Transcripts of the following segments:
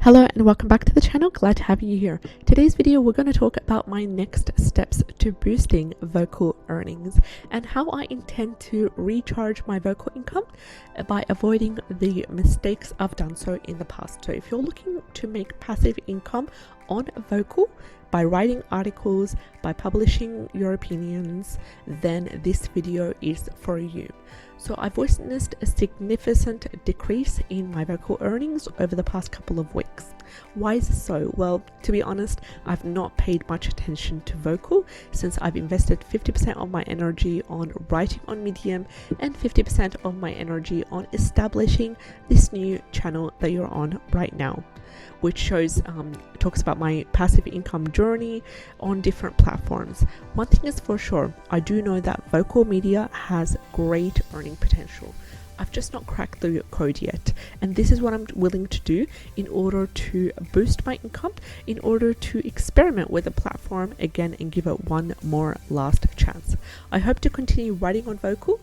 Hello and welcome back to the channel. Glad to have you here. Today's video we're going to talk about my next steps to boosting vocal earnings and how I intend to recharge my vocal income by avoiding the mistakes I've done so in the past. So if you're looking to make passive income on vocal by writing articles, by publishing your opinions, then this video is for you. So I've witnessed a significant decrease in my vocal earnings over the past couple of weeks. Why is this so? Well, to be honest, I've not paid much attention to vocal since I've invested 50% of my energy on writing on Medium and 50% of my energy on establishing this new channel that you're on right now, which shows talks about my passive income journey on different platforms. One thing is for sure, I do know that vocal media has great earning potential. I've just not cracked the code yet, and this is what I'm willing to do in order to boost my income, in order to experiment with the platform again and give it one more last chance. I hope to continue writing on vocal,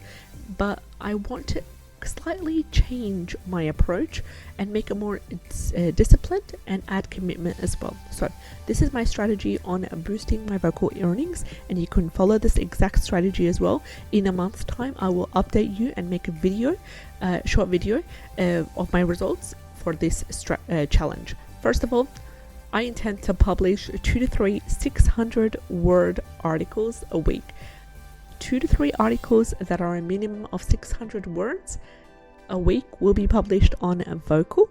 but I want to slightly change my approach and make it more disciplined and add commitment as well. So this is my strategy on boosting my vocal earnings, and you can follow this exact strategy as well. In a month's time I will update you and make a video, short video of my results for this challenge. First of all, I intend to publish 2 to 3 600-word articles a week. 2 to 3 articles that are a minimum of 600 words a week will be published on vocal.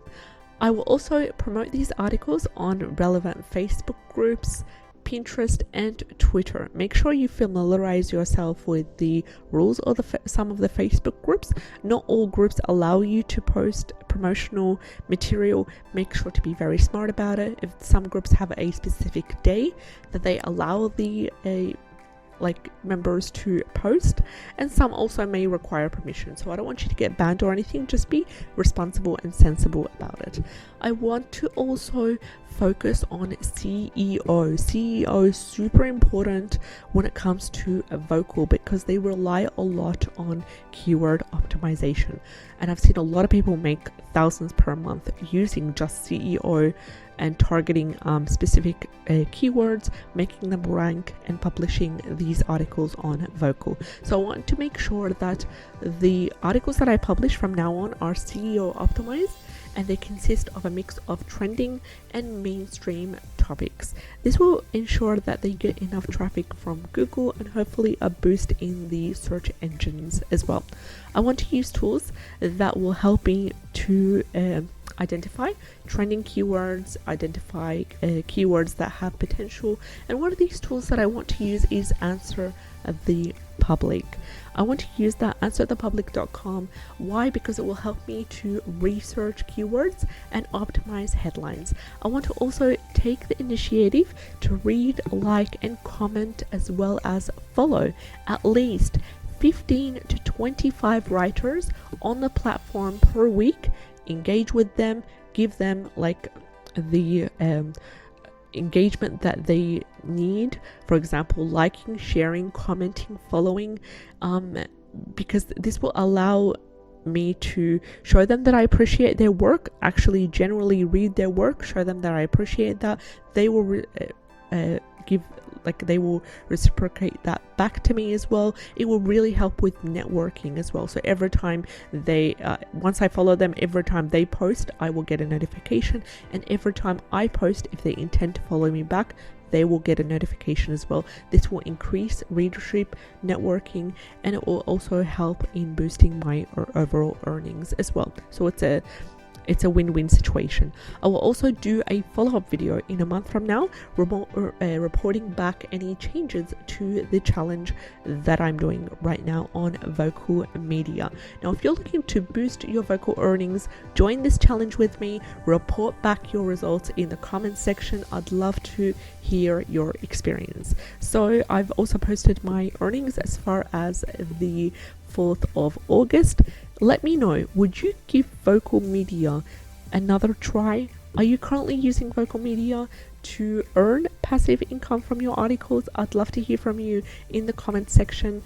I will also promote these articles on relevant Facebook groups, Pinterest and Twitter. Make sure you familiarize yourself with the rules of some of the Facebook groups. Not all groups allow you to post promotional material. Make sure to be very smart about it. If some groups have a specific day that they allow the members to post, and some also may require permission, so I don't want you to get banned or anything. Just be responsible and sensible about it. I want to also focus on SEO is super important when it comes to a vocal, because they rely a lot on keyword optimization, and I've seen a lot of people make thousands per month using just SEO and targeting specific keywords, making them rank and publishing these articles on vocal. So I want to make sure that the articles that I publish from now on are SEO optimized, and they consist of a mix of trending and mainstream topics. This will ensure that they get enough traffic from Google and hopefully a boost in the search engines as well. I want to use tools that will help me to identify trending keywords, identify keywords that have potential, and one of these tools that I want to use is Answer the Public. I want to use that answerthepublic.com. Why? Because it will help me to research keywords and optimize headlines. I want to also take the initiative to read, like, and comment, as well as follow at least 15 to 25 writers on the platform per week. Engage with them, give them the engagement that they need, for example liking, sharing, commenting, following, because this will allow me to show them that I appreciate their work, actually generally read their work, show them that I appreciate that. They will they will reciprocate that back to me as well. It will really help with networking as well. So every time they once I follow them, every time they post, I will get a notification, and every time I post, if they intend to follow me back, they will get a notification as well. This will increase readership, networking, and it will also help in boosting my overall earnings as well. So it's a win-win situation. I will also do a follow-up video in a month from now, reporting back any changes to the challenge that I'm doing right now on vocal media. Now, if you're looking to boost your vocal earnings, join this challenge with me. Report back your results in the comments section. I'd love to hear your experience. So I've also posted my earnings as far as the 4th of August. Let me know, would you give vocal media another try? Are you currently using vocal media to earn passive income from your articles? I'd love to hear from you in the comment section,